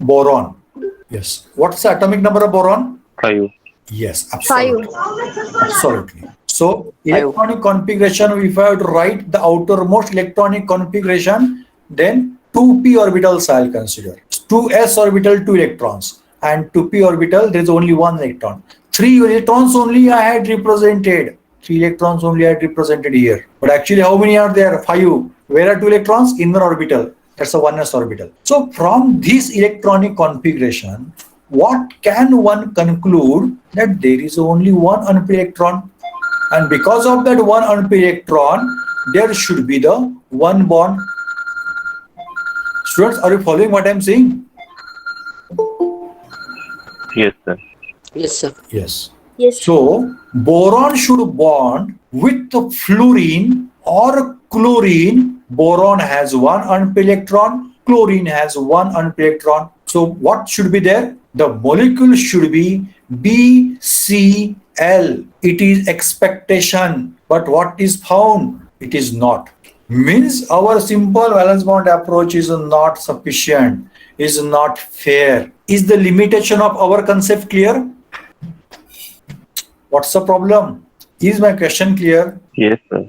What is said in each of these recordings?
Boron. Yes. What's the atomic number of boron? 5. Yes, Five. absolutely. Absolutely. So 5. electronic configuration, if I have to write the outermost electronic configuration, then 2p orbitals I'll consider. 2s orbital, 2 electrons. And 2p orbital, there is only 1 electron. 3 electrons only I had represented. 3 electrons only I had represented here. But actually, how many are there? 5. Where are 2 electrons? Inner orbital. That's a 1s orbital. So from this electronic configuration, what can one conclude? That there is only one unpaired electron, and because of that one unpaired electron, there should be the one bond. Students, are you following what I am saying? Yes, sir. Yes, sir. Yes. Yes. So boron should bond with the fluorine or chlorine. Boron has one unpaired electron, chlorine has one unpaired electron. So what should be there? The molecule should be Bcl. It is expectation, but what is found? It is not. Means our simple valence bond approach is not sufficient, is not fair. Is the limitation of our concept clear? What's the problem? Is my question clear? Yes, sir.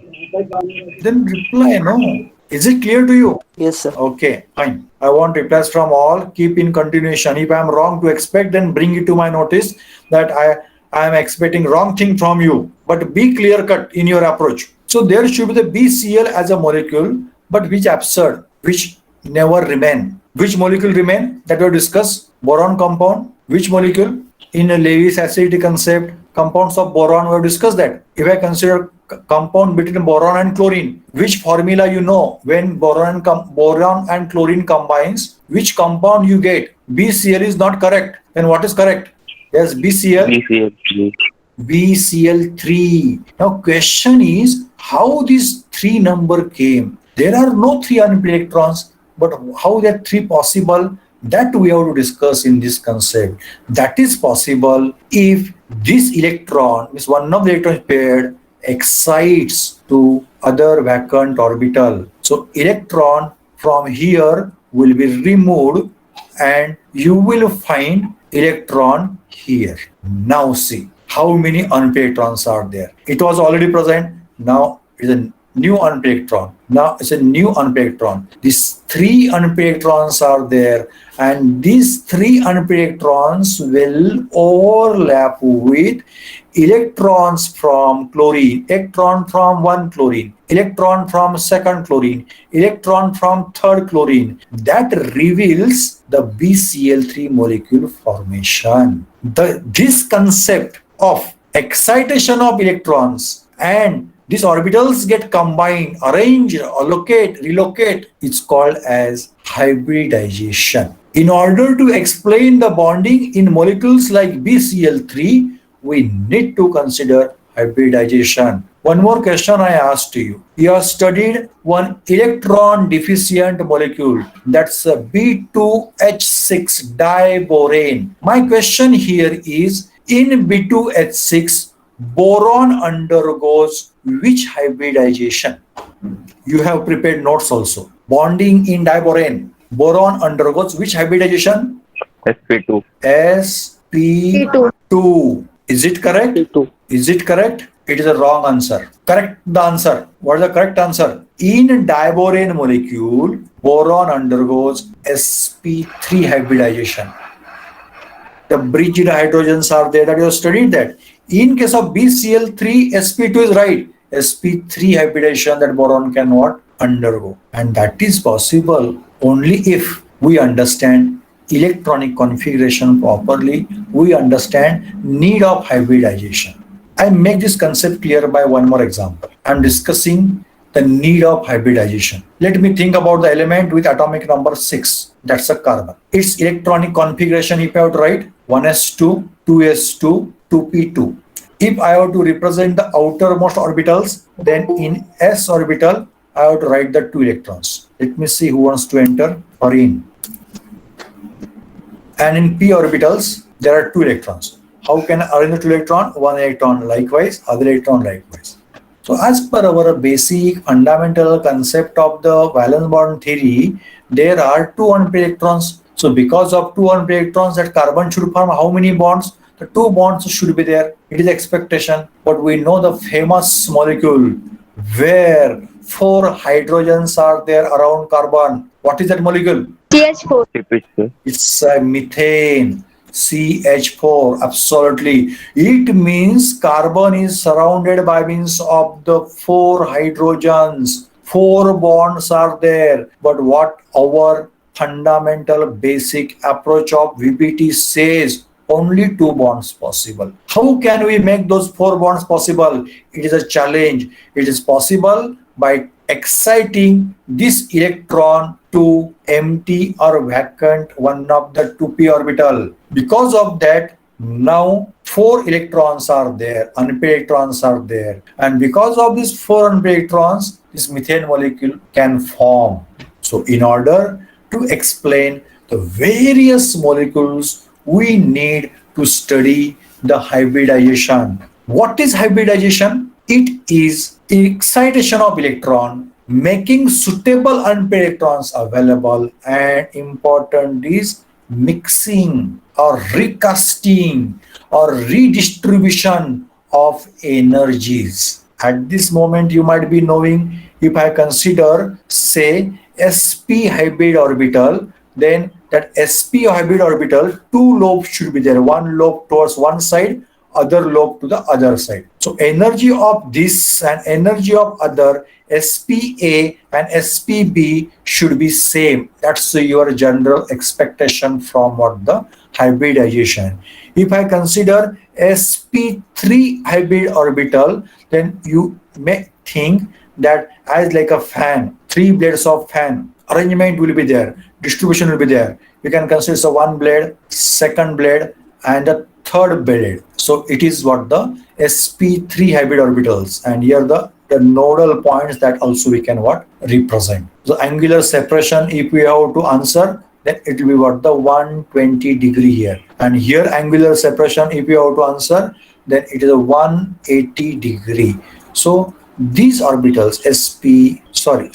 Then reply, no. Is it clear to you? Yes, sir. Okay, fine. I want replies from all. Keep in continuation. If I am wrong to expect, then bring it to my notice that I am expecting wrong thing from you. But be clear cut in your approach. So there should be the Bcl as a molecule, but which absurd, which never remain. Which molecule remain? That we discuss. Boron compound. Which molecule? In a Lewis acidity concept, compounds of boron, we have discussed that. If I consider compound between boron and chlorine, which formula you know when boron and chlorine combines, which compound you get? Bcl is not correct. Then what is correct? Yes, Bcl. Bcl. Bcl3. Now question is how this 3 number came. There are no 3 unpaired electrons, but how that 3 possible? That we have to discuss in this concept. That is possible if this electron, means one of the electrons paired, excites to other vacant orbital. So electron from here will be removed and you will find electron here. Now see how many unpaired electrons are there. It was already present. Now it is a new unpaired electron. Now it's a new unpaired electron. These 3 unpaired electrons are there, and these 3 unpaired electrons will overlap with electrons from chlorine, electron from 1 chlorine, electron from 2nd chlorine, electron from 3rd chlorine. That reveals the Bcl3 molecule formation. This concept of excitation of electrons and these orbitals get combined, arranged, allocate, relocate. It's called as hybridization. In order to explain the bonding in molecules like Bcl3, we need to consider hybridization. One more question I asked to you. You have studied one electron deficient molecule. That's a B2H6 diborane. My question here is, in B2H6, boron undergoes which hybridization? You have prepared notes also. Bonding in diborane. Boron undergoes which hybridization? sp2. sp2. Is it correct? P2. Is it correct? It is a wrong answer. Correct the answer. What is the correct answer? In diborane molecule, boron undergoes sp3 hybridization. The bridged hydrogens are there, that you have studied that. In case of Bcl3, sp2 is right. sp3 hybridization that boron cannot undergo. And that is possible only if we understand electronic configuration properly, we understand need of hybridization. I make this concept clear by one more example. I am discussing the need of hybridization. Let me think about the element with atomic number 6. That's a carbon. Its electronic configuration, if I have to write 1s2, 2s2, 2p2. If I have to represent the outermost orbitals, then in s orbital, I have to write the 2 electrons. Let me see who wants to enter or in. And in p orbitals, there are 2 electrons. How can I arrange the 2 electron? 1 electron likewise, other electron likewise. So as per our basic fundamental concept of the valence bond theory, there are 2 unpaired electrons. So because of two unpaired electrons, that carbon should form how many bonds? The two bonds should be there. It is expectation. But we know the famous molecule where four hydrogens are there around carbon. What is that molecule? CH4. typically. It's methane. CH4, absolutely. It means carbon is surrounded by means of the four hydrogens. Four bonds are there. But what our fundamental basic approach of VBT says, only two bonds possible. How can we make those four bonds possible? It is a challenge. It is possible by exciting this electron to empty or vacant one of the 2p orbital. Because of that, now four electrons are there, unpaired electrons are there, and because of these four unpaired electrons, this methane molecule can form. So in order to explain the various molecules, we need to study the hybridization. What is hybridization? It is excitation of electron, making suitable unpaired electrons available, and important is mixing or recasting or redistribution of energies. At this moment, you might be knowing, if I consider, say, sp hybrid orbital, then that sp hybrid orbital, two lobes should be there, one lobe towards one side, other lobe to the other side. So energy of this and energy of other, SPA and SPB, should be same. That's your general expectation from what the hybridization. If I consider sp3 hybrid orbital, then you may think that as like a fan, three blades of fan, arrangement will be there, distribution will be there. You can consider so one blade, second blade, and the third blade. So it is what the sp3 hybrid orbitals, and here the nodal points that also we can what represent. So angular separation, if we have to answer, then it will be what the 120 degree here, and here angular separation, if we have to answer, then it is a 180 degree. So these orbitals sorry,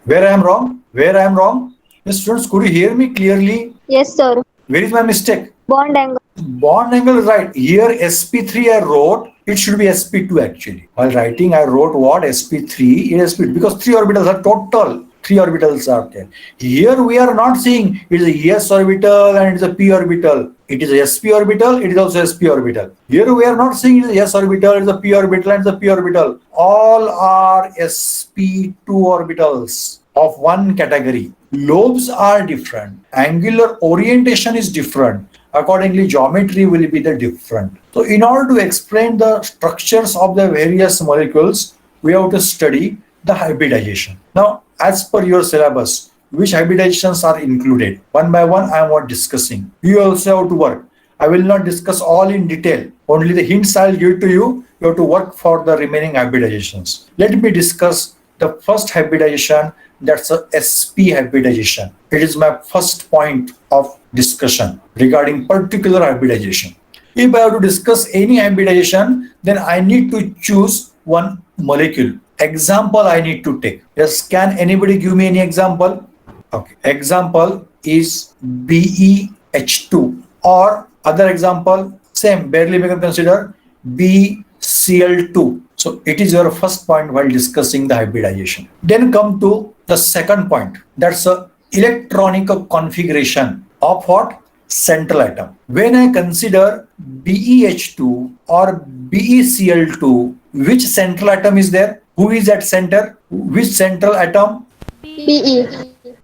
where I am wrong? Yes, students, could you hear me clearly? Yes, sir. Where is my mistake? Bond angle. Bond angle is right. Here sp3 I wrote, it should be sp2 actually. While writing, I wrote what? sp3 is sp2 because three orbitals are total. Three orbitals are there. Here we are not seeing it is a s orbital and it is a p orbital. It is a sp orbital, it is also sp orbital. Here we are not seeing it is a s orbital, it is a p orbital, and it is a p orbital. All are sp2 orbitals of one category. Lobes are different. Angular orientation is different. Accordingly, geometry will be the different. So in order to explain the structures of the various molecules, we have to study the hybridization. Now, as per your syllabus, which hybridizations are included? One by one, I am not discussing. You also have to work. I will not discuss all in detail. Only the hints I will give to you. You have to work for the remaining hybridizations. Let me discuss the first hybridization, that's a sp hybridization. It is my first point of discussion regarding particular hybridization. If I have to discuss any hybridization, then I need to choose one molecule. Example I need to take. Yes, can anybody give me any example? Okay. Example is BeH2, or other example, same, barely we can consider Bcl2. So it is your first point while discussing the hybridization. Then come to the second point. That's a electronic configuration of what? Central atom. When I consider BeH2 or BeCl2, which central atom is there? Who is at center? Which central atom? PE.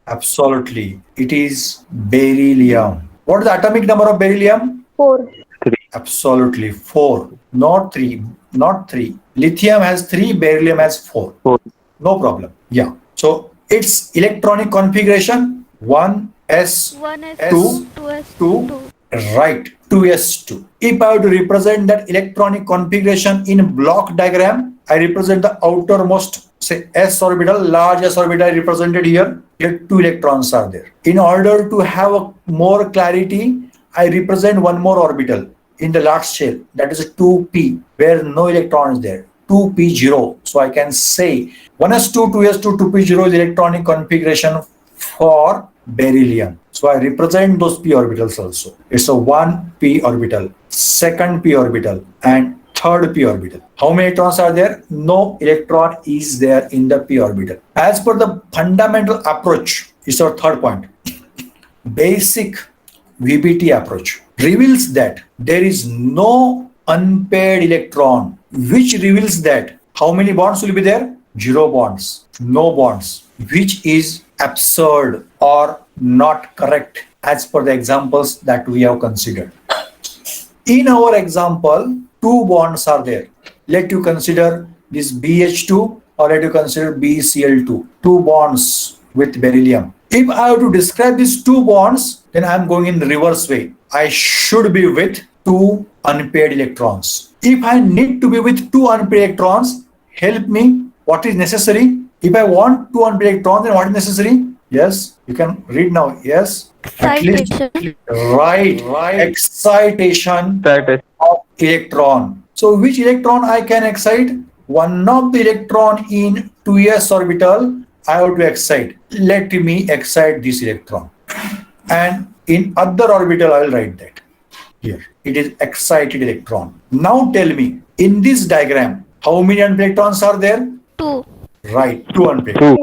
Absolutely. It is beryllium. What is the atomic number of beryllium? 4. 3. Absolutely 4. Not 3. Not 3. Lithium has 3, beryllium has 4. 4. No problem. Yeah. So its electronic configuration 1s2, 1s2, 2s2. right, 2s2. If I have to represent that electronic configuration in block diagram, I represent the outermost, say, s orbital, large s orbital I represented here. Here 2 electrons are there. In order to have a more clarity, I represent one more orbital in the last shell, that is a 2p, where no electron is there. 2p0. So I can say 1s2, 2s2, 2p0 is electronic configuration for beryllium. So I represent those p orbitals also. It's a 1p orbital, second p orbital, and third p orbital. How many electrons are there? No electron is there in the p orbital. As per the fundamental approach, is our third point. Basic VBT approach reveals that there is no unpaired electron, which reveals that how many bonds will be there? 0 bonds, no bonds, which is absurd or not correct as per the examples that we have considered. In our example, 2 bonds are there. Let you consider this BH2 or let you consider BCl2, 2 bonds with beryllium. If I have to describe these 2 bonds, then I am going in the reverse way. I should be with 2 unpaired electrons. If I need to be with 2 unpaired electrons, help me. What is necessary? If I want 2 unpaired electrons, then what is necessary? Yes, you can read now. Yes, at least Excitation. right. Excitation That is of electron. So which electron I can excite? One of the electron in 2s orbital I have to excite. Let me excite this electron. And in other orbital I will write that. Here it is excited electron. Now tell me, in this diagram, how many unpaired electrons are there? 2. Right, 2 unpaired. 2.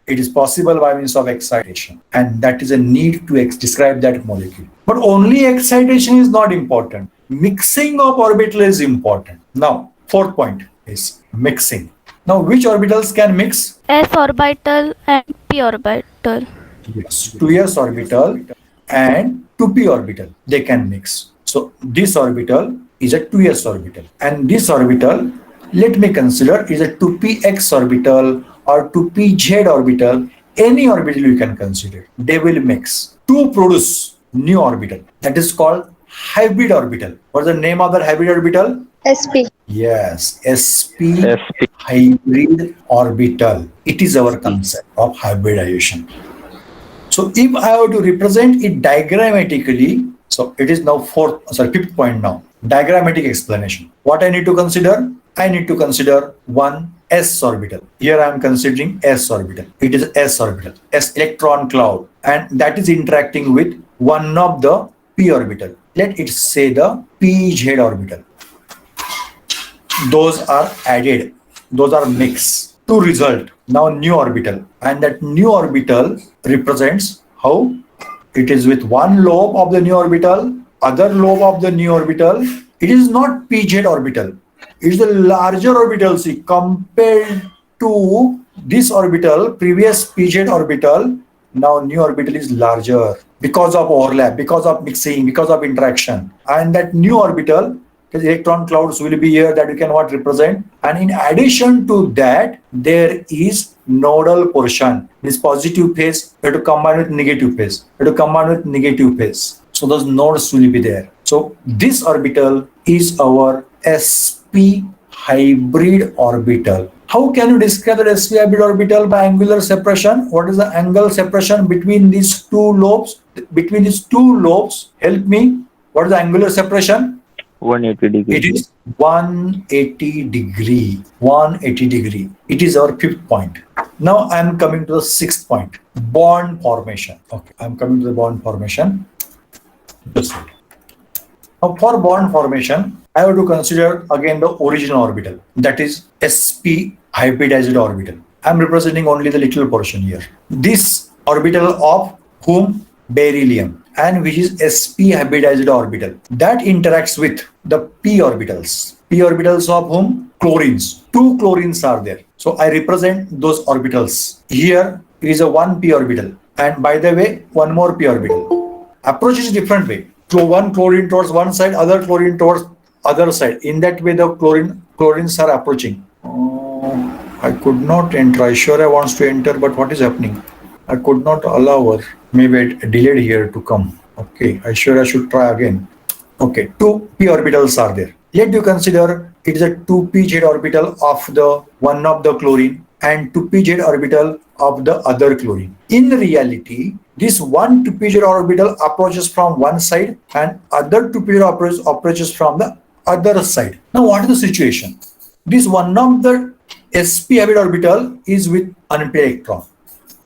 It is possible by means of excitation, and that is a need to describe that molecule. But only excitation is not important. Mixing of orbital is important. Now, fourth point is mixing. Now, which orbitals can mix? S orbital and p orbital. Yes, 2s orbital and 2p orbital. They can mix. So, this orbital is a 2s orbital, and this orbital, let me consider, is a 2px orbital or 2pz orbital. Any orbital you can consider. They will mix to produce new orbital. That is called hybrid orbital. What's the name of that hybrid orbital? SP. Yes, sp SP. hybrid orbital. It is our concept of hybridization. So if I have to represent it diagrammatically, so it is now fifth point now. Diagrammatic explanation. What I need to consider? I need to consider one s orbital. Here I am considering s orbital. It is s orbital, s electron cloud, and that is interacting with one of the p orbital. Let it say the pz orbital. Those are added. Those are mixed to result now new orbital, and that new orbital represents how it is with one lobe of the new orbital, other lobe of the new orbital. It is not pz orbital. It is the larger orbital. See, compared to this orbital, previous pz orbital, now new orbital is larger because of overlap, because of mixing, because of interaction. And that new orbital, the electron clouds will be here that you can what represent. And in addition to that, there is nodal portion. This positive phase, you have to combine with negative phase. You have to combine with negative phase. So those nodes will be there. So this orbital is our sp hybrid orbital. How can you describe the sp hybrid orbital? By angular separation. What is the angle separation between these two lobes? Between these two lobes, help me. What is the angular separation? 180 degrees. It is 180 degree. 180 degree. It is our fifth point. Now I am coming to the sixth point. Bond formation. Okay, I am coming to the bond formation. This one. Now for bond formation, I have to consider again the original orbital. That is sp hybridized orbital. I am representing only the little portion here. This orbital of whom? Beryllium, and which is sp hybridized orbital that interacts with the p orbitals. P orbitals of whom? Chlorines. 2 chlorines are there. So I represent those orbitals. Here it is a 1 p orbital, and by the way, one more p orbital. Approach is different way. So one chlorine towards one side, other chlorine towards other side. In that way, the chlorines are approaching. I could not enter. Aishwarya wants to enter, but what is happening? I could not allow her. Maybe it delayed here to come. Okay, Aishwarya should try again. Okay, 2 p orbitals are there. Let you consider it is a 2pz orbital of the one of the chlorine and 2pz orbital of the other chlorine. In reality, this one 2pz orbital approaches from one side and other 2pz approaches from the other side. Now, what is the situation? This one of the sp hybrid orbital is with unpaired electron.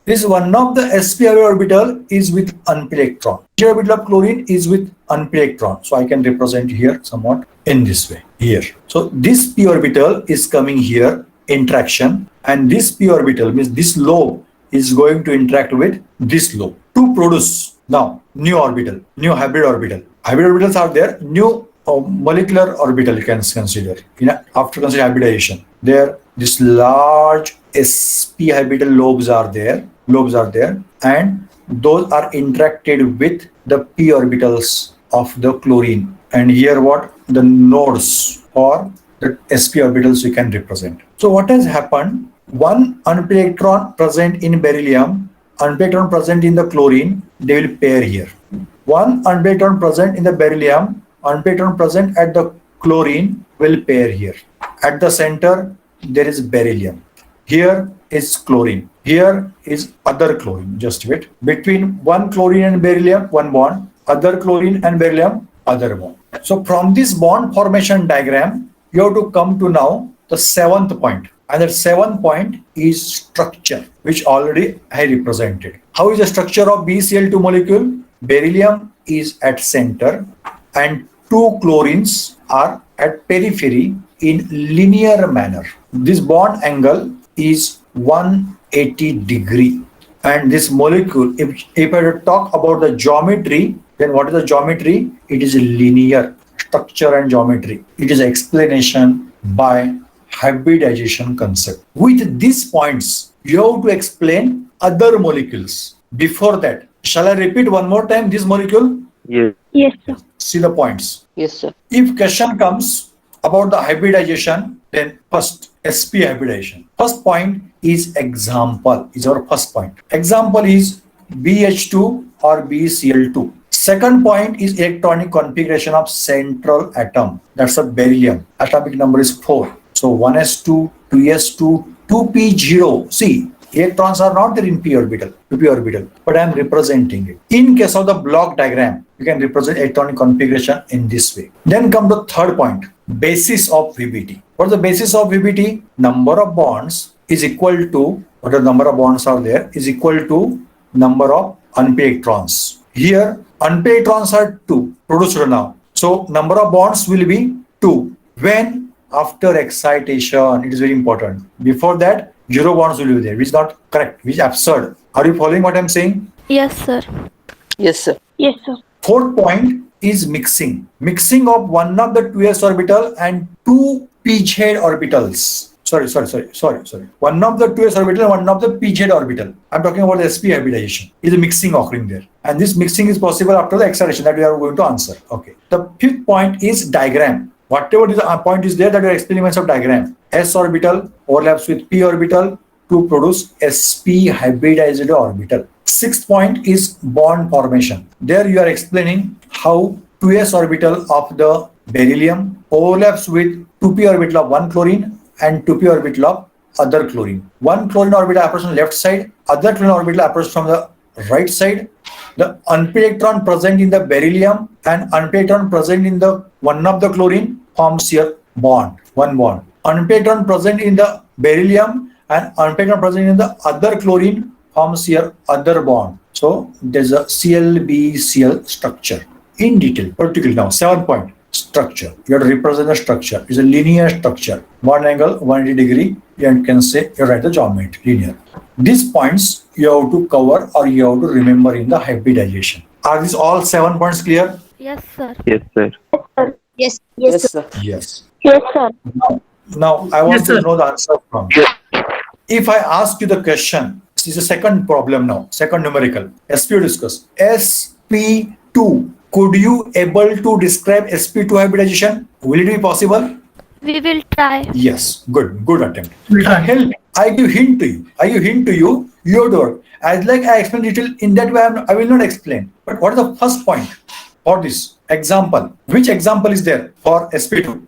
This one of the sp orbital is with unp electron. P orbital of chlorine is with unp electron. So I can represent here somewhat in this way here. So this p orbital is coming here, interaction, and this p orbital means this lobe is going to interact with this lobe to produce now new orbital, new hybrid orbital. Hybrid orbitals are there, new molecular orbital you can consider. After consider hybridization, there this large sp orbital lobes are there, and those are interacted with the p orbitals of the chlorine. And here what the nodes or the sp orbitals we can represent. So what has happened? One unp electron present in beryllium, unp electron present in the chlorine, they will pair here. One unp electron present in the beryllium, unp electron present at the chlorine will pair here. At the center there is beryllium. Here is chlorine. Here is other chlorine. Just wait. Between one chlorine and beryllium, one bond. Other chlorine and beryllium, other bond. So from this bond formation diagram, you have to come to now the 7th point. And that 7th point is structure, which already I represented. How is the structure of Bcl Two molecule? Beryllium is at center and two chlorines are at periphery in linear manner. This bond angle is 180 degree. And this molecule, if I talk about the geometry, then what is the geometry? It is a linear structure and geometry. It is an explanation by hybridization concept. With these points, you have to explain other molecules. Before that, shall I repeat one more time this molecule? Yes. Yes, sir. See the points. Yes, sir. If question comes about the hybridization, then first sp hybridization. First point is example, is our first point. Example is BH2 or Bcl2. Second point is electronic configuration of central atom. That's a beryllium. Atomic number is 4. So 1s2, 2s2, 2p0. See, electrons are not there in p orbital, but I am representing it. In case of the block diagram, you can represent electronic configuration in this way. Then come the third point, basis of VBT. What is the basis of VBT? Number of bonds is equal to, what the number of bonds are there, is equal to number of unp electrons. Here, unp electrons are 2, produced now. So number of bonds will be 2. When? After excitation, it is very important. Before that, 0 bonds will be there, which is not correct, which is absurd. Are you following what I'm saying? Yes, sir. Yes, sir. Yes, sir. Fourth point is mixing. Mixing of one of the 2s orbital and two p-z orbitals. Sorry. One of the 2s orbital and one of the p-z orbital. I'm talking about the sp hybridization. Is a mixing occurring there. And this mixing is possible after the excitation that we are going to answer. Okay. The fifth point is diagram. Whatever is the point is there, that are experiments of diagram. S orbital overlaps with p orbital to produce sp hybridized orbital. Sixth point is bond formation. There you are explaining how 2s orbital of the beryllium overlaps with 2p orbital of one chlorine and 2p orbital of other chlorine. One chlorine orbital approaches from the left side, other chlorine orbital approaches from the right side. The unp electron present in the beryllium and unp electron present in the one of the chlorine forms here bond, one bond. Unp electron present in the beryllium and unp electron present in the other chlorine forms here other bond. So there's a Cl-Bcl structure in detail, particularly now 7th point, structure. You have to represent the structure. It's a linear structure. Bond angle 180 degree. You can say you write the geometry linear. These points you have to cover or you have to remember in the hybridization. Are these all 7 points clear? Yes, sir. Yes, sir. Yes. Yes, sir. Yes. Yes, sir. Now I want to know the answer from you. If I ask you the question, this is the second problem now, second numerical. SP discuss. SP2. Could you able to describe SP2 hybridization? Will it be possible? We will try. Yes. Good attempt. Help. I give hint to you. You have to work. As like I explained detail in that way, I will not explain. But what is the first point for this example? Which example is there for SP2?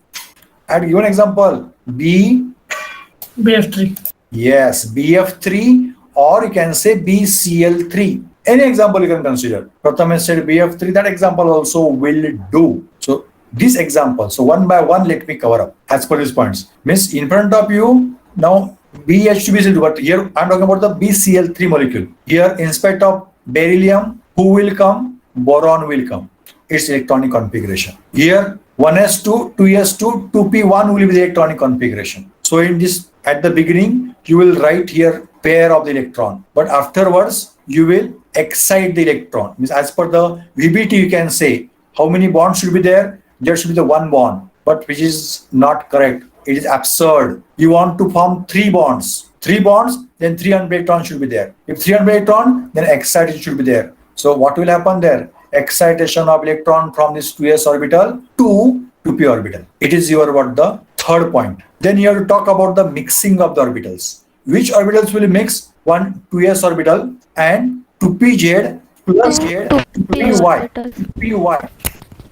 I had given example BF3. Yes, BF3, or you can say Bcl3. Any example you can consider. Pratham said BF3, that example also will do. So this example, so one by one, let me cover up as per these points. Means in front of you, now BH2Bcl2, but here I'm talking about the Bcl3 molecule. Here, instead of beryllium, who will come? Boron will come. Its electronic configuration. Here, 1s2, 2s2, 2p1 will be the electronic configuration. So in this, at the beginning, you will write here pair of the electron, but afterwards you will excite the electron. Means as per the VBT, you can say how many bonds should be there. There should be the one bond, but which is not correct. It is absurd. You want to form three bonds. Three bonds, then 300 electrons should be there. If 300 electron, then excitation should be there. So what will happen there? Excitation of electron from this 2s orbital to 2p orbital. It is your what, the third point. Then you have to talk about the mixing of the orbitals. Which orbitals will mix? One 2s orbital and 2pz plus z, 2py, 2py.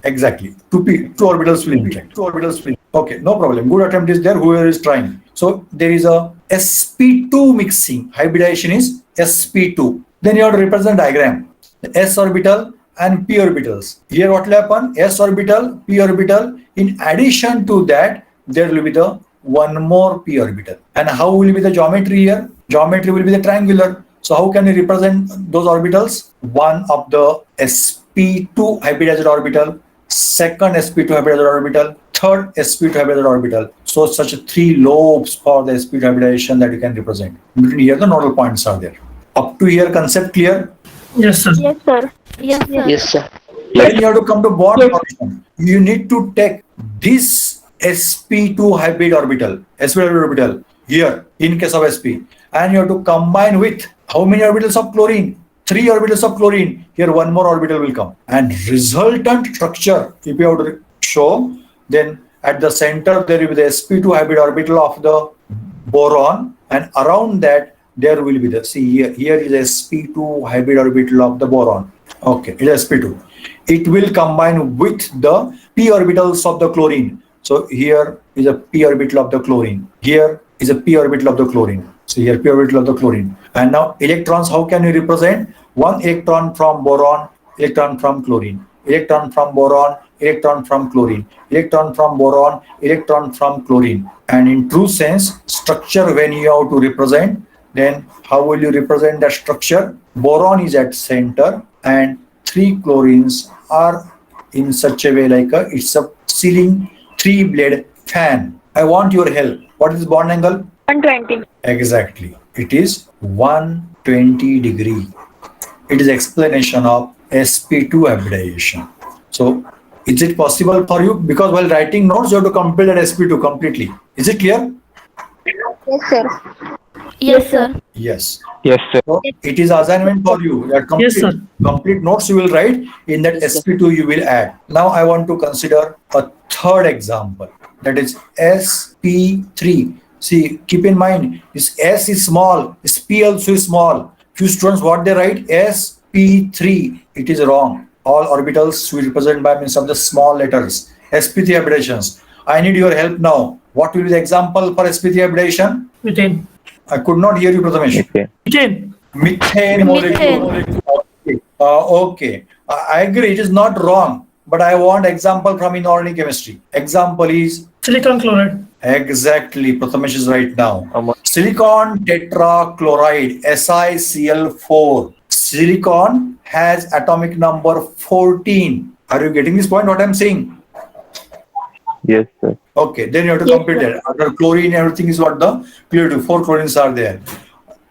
Exactly. Two orbitals will mix. Two orbitals will. Okay, no problem. Good attempt is there. Whoever is trying. So there is a sp2 mixing. Hybridization is sp2. Then you have to represent diagram. The s orbital and p orbitals. Here what will happen? S orbital, p orbital. In addition to that, there will be the one more p orbital. And how will be the geometry here? Geometry will be the triangular. So how can we represent those orbitals? One of the sp2 hybridized orbital, second sp2 hybridized orbital, third sp2 hybridized orbital. So such three lobes for the sp2 hybridization that you can represent. Between here the nodal points are there. Up to here, concept clear? Yes, sir. Yes, sir. Yes, sir. Yes, sir. Then you have to come to bond formation. You need to take this sp2 hybrid orbital, here in case of sp, and you have to combine with how many orbitals of chlorine? 3 orbitals of chlorine. Here one more orbital will come. And resultant structure, if you have to show, then at the center there will be the sp2 hybrid orbital of the boron, and around that there will be the, see here is sp2 hybrid orbital of the boron. Okay, it is sp2. It will combine with the p orbitals of the chlorine. So here is a p orbital of the chlorine. Here is a p orbital of the chlorine. So here p orbital of the chlorine. And now electrons, how can we represent? One electron from boron, electron from chlorine, electron from boron, electron from chlorine, electron from boron, electron from chlorine. And in true sense, structure, when you have to represent, then how will you represent the structure? Boron is at center and 3 chlorines are in such a way like it's a ceiling 3-blade fan. I want your help. What is bond angle? 120. Exactly. It is 120 degree. It is explanation of sp2 hybridization. So is it possible for you? Because while writing notes, you have to complete that sp2 completely. Is it clear? Yes, sir. Yes, sir. Yes. Yes, sir. So it is assignment for you. That complete, Yes, sir. complete notes you will write. In that Yes, sir. sp2 you will add. Now I want to consider a third example. That is sp3. See, keep in mind, this S is small, this P also is small. Few students, what they write? sp3. It is wrong. All orbitals will represent by means of the small letters. sp3 hybridations. I need your help now. What will be the example for sp3 hybridization? Methane. I could not hear you, Prathamesh. Okay. Methane. Methane molecule. Okay. Okay. I agree, it is not wrong. But I want example from inorganic chemistry. Example is Silicon chloride. exactly, Prathamesh is right now. Ammonia. Silicon tetrachloride, SiCl4. Silicon has atomic number 14. Are you getting this point, what I'm saying? Yes, sir. Okay, then you have to complete that. Other chlorine, everything is what the clear to 4 chlorines are there.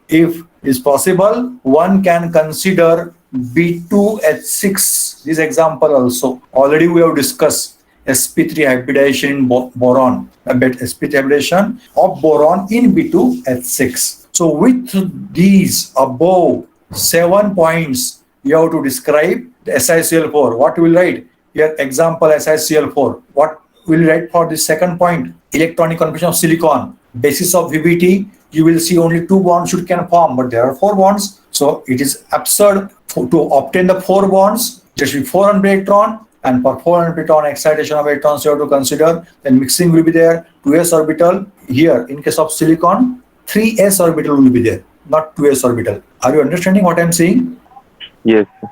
If it's possible, one can consider B2H6. This example also. Already we have discussed sp3 hybridization in boron. sp3 hybridization of boron in B2H6. So with these above 7 points, you have to describe the SiCl4. What will write? Here example SiCl4. What will write for the second point? Electronic configuration of silicon. Basis of VBT, you will see only 2 bonds can form, but there are 4 bonds. So it is absurd to obtain the 4 bonds. There should be 400 electron, and for 400 electron excitation of electrons you have to consider. Then mixing will be there. 2s orbital. Here in case of silicon, 3s orbital will be there, not 2s orbital. Are you understanding what I am saying? Yes, sir.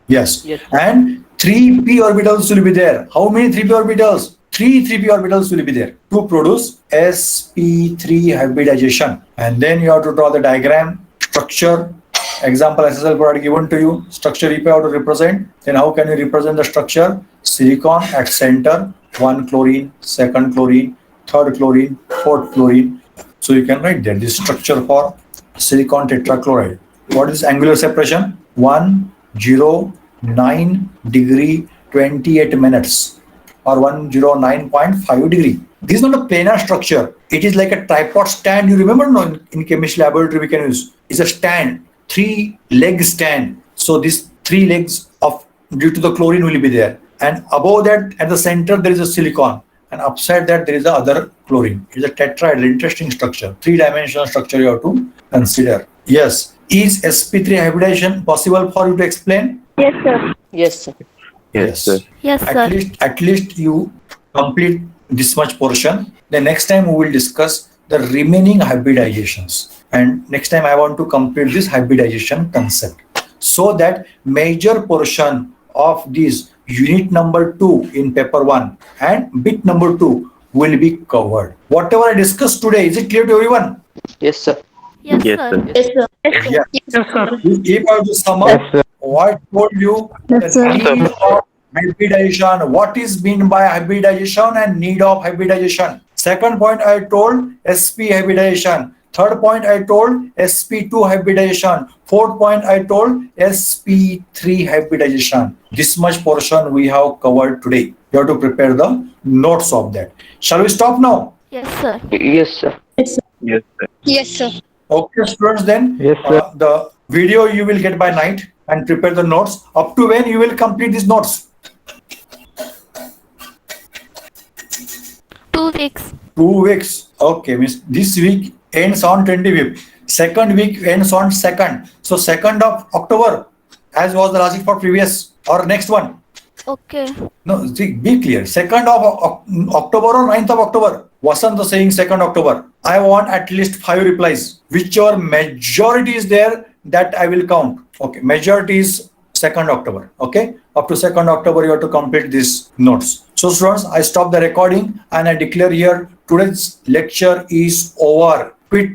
Yes. Yes. And 3p orbitals will be there. How many 3p orbitals? three 3p orbitals will be there to produce sp3 hybridization. And then you have to draw the diagram, structure, example SSL product given to you, structure if you have to represent, then how can you represent the structure? Silicon at center, 1 chlorine, 2nd chlorine, 3rd chlorine, 4th chlorine. So you can write there this structure for silicon tetrachloride. What is angular separation? 109 degree 28 minutes or 109.5 degree. This is not a planar structure. It is like a tripod stand. You remember no, in chemistry laboratory we can use. It's a stand, 3-leg stand. So these 3 legs of due to the chlorine will be there. And above that at the center there is a silicon. And upside that there is the other chlorine. It's a tetrahedral, interesting structure. 3-dimensional structure you have to consider. Yes. Is sp3 hybridization possible for you to explain? Yes, sir. Yes, sir. Yes, sir. Yes, sir. At least you complete this much portion. The next time we will discuss the remaining hybridizations. And next time I want to complete this hybridization concept. So that major portion of this unit number 2 in paper 1 and bit number 2 will be covered. Whatever I discussed today, is it clear to everyone? Yes, sir. Yes, Yes, sir. sir. Yes, sir. Yeah. Yes, sir. If I have to sum up, what I told you, the need of hybridization, what is meant by hybridization and need of hybridization. Second point I told sp hybridization. Third point I told sp2 hybridization. Fourth point I told sp3 hybridization. This much portion we have covered today. You have to prepare the notes of that. Shall we stop now? Yes, sir. Yes, sir. Yes, sir. Yes, sir. Okay, students, then Yes, sir. the video you will get by night and prepare the notes. Up to when you will complete these notes? 2 weeks. 2 weeks. Okay, means this week ends on 25th. Second week ends on 2nd. So 2nd of October, as was the logic for previous or next one. Okay. No, see, be clear. 2nd of October or 9th of October. Vasant is saying 2nd October. I want at least 5 replies. Whichever majority is there, that I will count. Okay, majority is 2nd October. Okay, up to 2nd October, you have to complete these notes. So students, I stop the recording and I declare here today's lecture is over. Quit